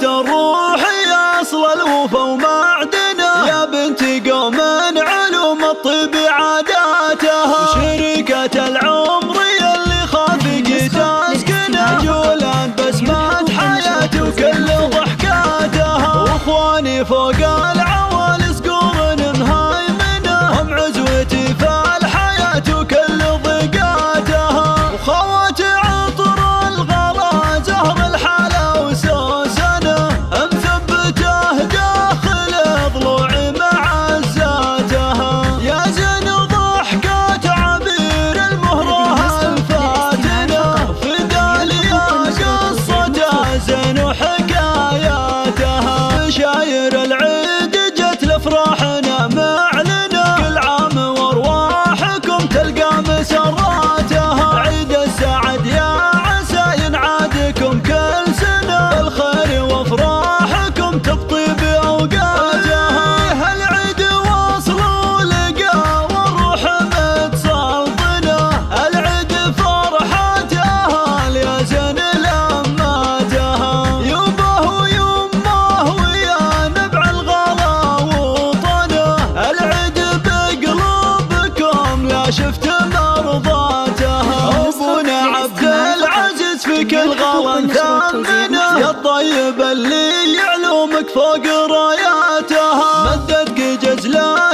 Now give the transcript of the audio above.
الروح يا أصل الوفا ومعدنه، يا بنت قوم علوم الطب عاداتها، وشريكة العمر اللي خافق تسكنه، جولان بسمات حياته وكل ضحكاتها، واخواني فوق العوالي صقور مهيمنه، هم عزوتي في الحياة وكل ضيقاتها، وخوات عطر الغلا زهر الحلا وسوسنه، مثبته داخل ضلوع معزاتها، يا زين ضحكات عبير المهره الفاتنه، في داليا قصته زين وحكاياتها، شاير العيد جت لافراحنا معلنه، كل عام وارواحكم تلقى مسراتها، عيد السعد يا عسى ينعادكم كل سنه، الخير وافراحكم تبطي باوقاتها، العيد واصل ولقى والروح متسلطنه، العيد فرحة اهل يا زين لماتها، يبه ويمه ويا نبع الغلا وطنه، العيد بقلوبكم لا شفت مرضاتها، ابونا عبد العزيز في كل غلا ثمنه، يا الطيب اللي يعلومك فوق راياتها، مدد جزله